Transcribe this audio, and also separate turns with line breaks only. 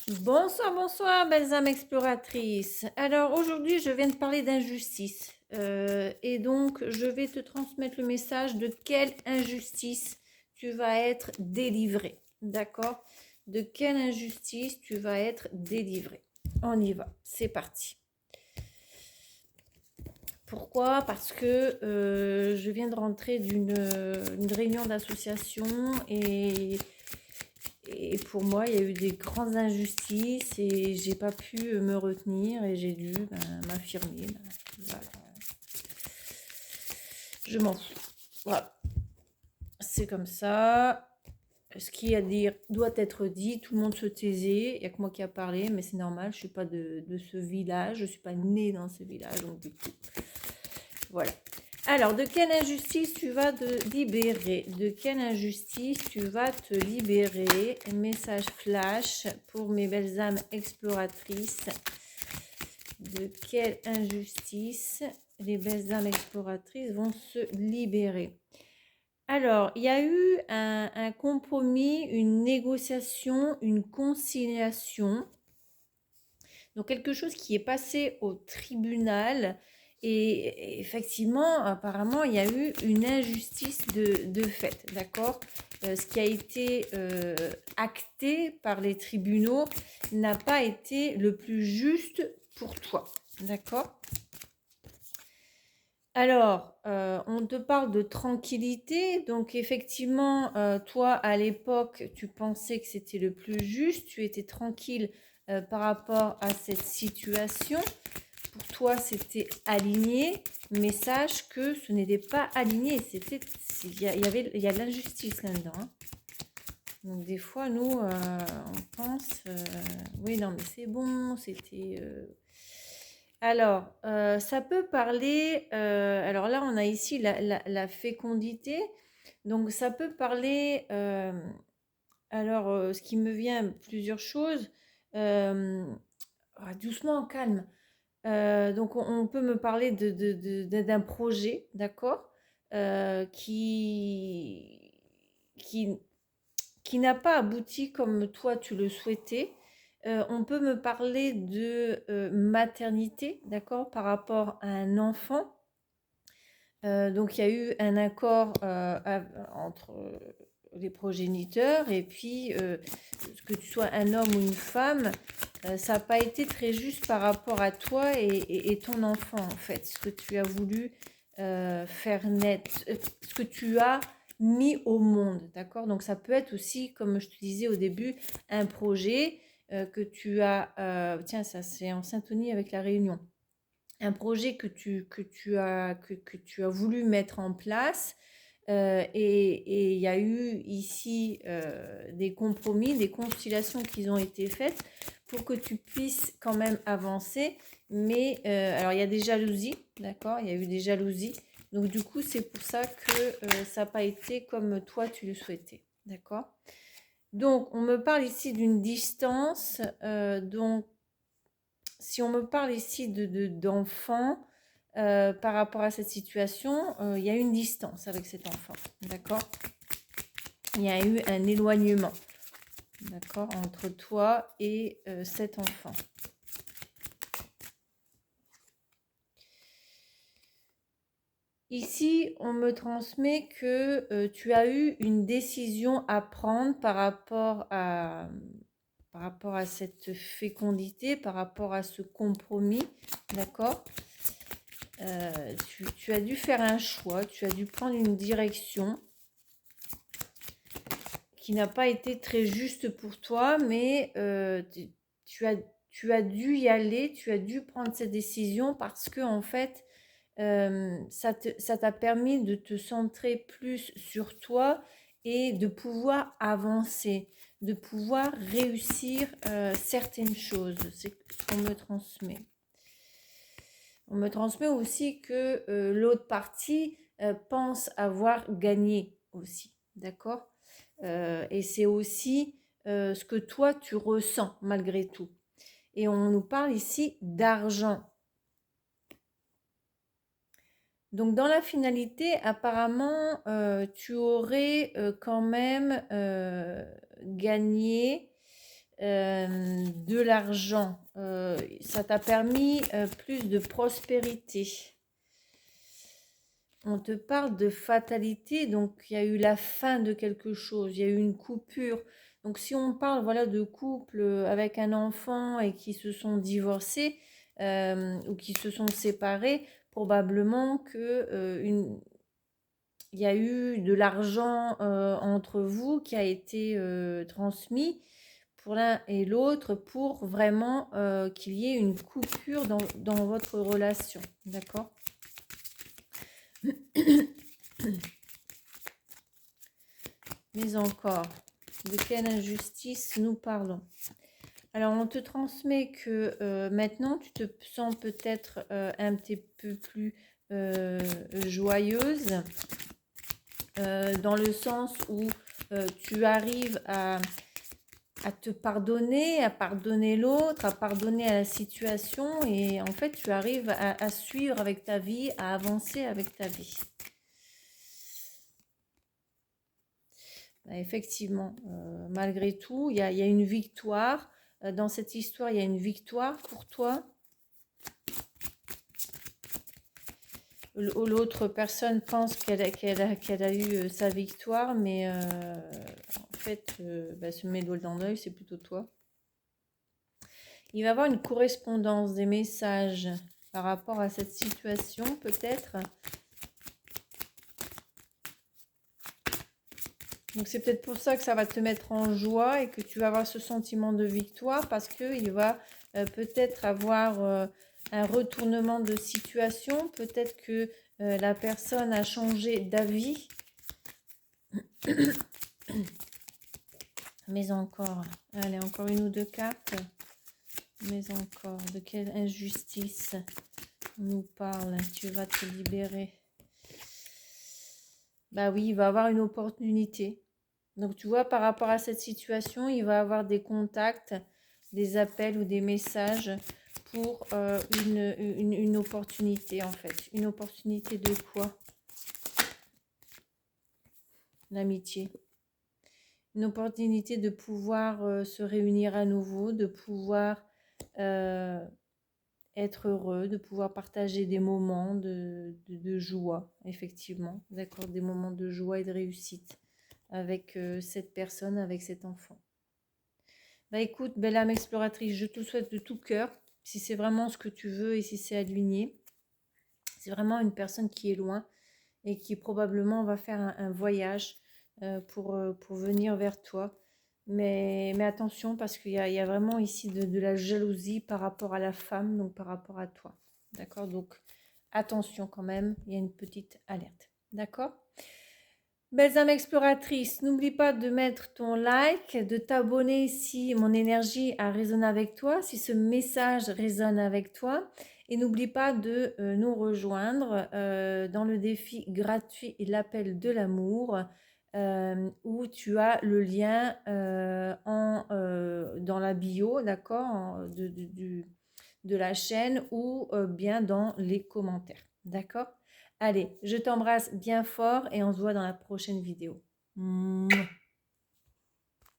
Bonsoir, bonsoir, belles âmes exploratrices. Alors aujourd'hui, je viens de parler d'injustice. Et donc, je vais te transmettre le message de quelle injustice tu vas être délivré. D'accord? De quelle injustice tu vas être délivré. On y va, c'est parti. Pourquoi? Parce que je viens de rentrer d'une réunion d'association et pour moi, il y a eu des grandes injustices et j'ai pas pu me retenir et j'ai dû m'affirmer. Voilà. Je m'en fous. Voilà. C'est comme ça. Ce qu'il y a à dire doit être dit. Tout le monde se taisait. Il n'y a que moi qui a parlé, mais c'est normal. Je ne suis pas de ce village. Je ne suis pas née dans ce village. Donc, du coup, voilà. Alors, de quelle injustice tu vas te libérer? De quelle injustice tu vas te libérer? Message flash pour mes belles âmes exploratrices. De quelle injustice les belles âmes exploratrices vont se libérer? Alors, il y a eu un compromis, une négociation, une conciliation. Donc, quelque chose qui est passé au tribunal. Et effectivement, apparemment, il y a eu une injustice de fait, d'accord? Ce qui a été acté par les tribunaux n'a pas été le plus juste pour toi, d'accord? Alors, on te parle de tranquillité. Donc, effectivement, toi, à l'époque, tu pensais que c'était le plus juste. Tu étais tranquille par rapport à cette situation. Pour toi, c'était aligné. Mais sache que ce n'était pas aligné. Il y a de l'injustice là-dedans, hein. Donc, des fois, nous, on pense, oui, non, mais c'est bon, c'était... Alors, ça peut parler, alors là, on a ici la fécondité. Donc, ça peut parler, alors, ce qui me vient, plusieurs choses. Doucement, calme. Donc, on peut me parler d'un projet, d'accord, qui, qui n'a pas abouti comme toi tu le souhaitais. On peut me parler de maternité, d'accord, par rapport à un enfant. Donc il y a eu un accord entre les progéniteurs et puis que tu sois un homme ou une femme, ça n'a pas été très juste par rapport à toi et ton enfant en fait, ce que tu as voulu faire naître, ce que tu as mis au monde, d'accord? Donc ça peut être aussi, comme je te disais au début, un projet que tu as, tiens, ça c'est en syntonie avec la réunion, un projet que tu as voulu mettre en place. Et il y a eu ici des compromis, des conciliations qui ont été faites pour que tu puisses quand même avancer. Mais alors, il y a des jalousies, d'accord? Il y a eu des jalousies. Donc, du coup, c'est pour ça que ça n'a pas été comme toi, tu le souhaitais, d'accord? Donc, on me parle ici d'une distance. Donc, si on me parle ici d'enfant, par rapport à cette situation, il y a une distance avec cet enfant, d'accord? Il y a eu un éloignement, d'accord, entre toi et cet enfant. Ici, on me transmet que tu as eu une décision à prendre par rapport à cette fécondité, par rapport à ce compromis, d'accord? Tu as dû faire un choix, tu as dû prendre une direction qui n'a pas été très juste pour toi, mais tu as, tu as dû y aller, tu as dû prendre cette décision parce que en fait, ça t'a permis de te centrer plus sur toi et de pouvoir avancer, de pouvoir réussir certaines choses. C'est ce qu'on me transmet. On me transmet aussi que l'autre partie pense avoir gagné aussi, d'accord? Et c'est aussi ce que toi tu ressens malgré tout. Et on nous parle ici d'argent. Donc dans la finalité, apparemment, tu aurais quand même gagné de l'argent. Ça t'a permis plus de prospérité. On te parle de fatalité, donc il y a eu la fin de quelque chose, il y a eu une coupure. Donc si on parle voilà, de couple avec un enfant et qui se sont divorcés ou qui se sont séparés, probablement que il y a eu de l'argent entre vous qui a été transmis pour l'un et l'autre pour vraiment qu'il y ait une coupure dans votre relation. D'accord? Mais encore, de quelle injustice nous parlons? Alors, on te transmet que maintenant, tu te sens peut-être un petit peu plus joyeuse, dans le sens où tu arrives à te pardonner, à pardonner l'autre, à pardonner à la situation, et en fait, tu arrives à suivre avec ta vie, à avancer avec ta vie. Effectivement, malgré tout, il y a une victoire. Dans cette histoire, il y a une victoire pour toi. L'autre personne pense qu'elle a eu sa victoire, mais en fait, se met le doigt dans l'œil, c'est plutôt toi. Il va y avoir une correspondance des messages par rapport à cette situation, peut-être. Donc c'est peut-être pour ça que ça va te mettre en joie et que tu vas avoir ce sentiment de victoire, parce qu'il va peut-être avoir un retournement de situation. Peut-être que la personne a changé d'avis. Mais encore, allez, encore une ou deux cartes. Mais encore, de quelle injustice on nous parle? Tu vas te libérer. Bah oui, il va avoir une opportunité. Donc tu vois, par rapport à cette situation, il va avoir des contacts, des appels ou des messages pour une opportunité en fait. Une opportunité de quoi? L'amitié. Une opportunité de pouvoir se réunir à nouveau, de pouvoir être heureux, de pouvoir partager des moments de joie, effectivement. D'accord, des moments de joie et de réussite avec cette personne, avec cet enfant. Bah écoute, belle âme exploratrice, je te le souhaite de tout cœur, si c'est vraiment ce que tu veux et si c'est aligné. C'est vraiment une personne qui est loin et qui probablement va faire un voyage pour venir vers toi. Mais attention, parce qu'il y a vraiment ici de la jalousie par rapport à la femme, donc par rapport à toi. D'accord? Donc attention quand même, il y a une petite alerte. D'accord? Belles âmes exploratrices, n'oublie pas de mettre ton like, de t'abonner si mon énergie a résonné avec toi, si ce message résonne avec toi. Et n'oublie pas de nous rejoindre dans le défi gratuit et l'appel de l'amour, où tu as le lien dans la bio, d'accord, de la chaîne, ou bien dans les commentaires. D'accord? Allez, je t'embrasse bien fort et on se voit dans la prochaine vidéo. Mouah.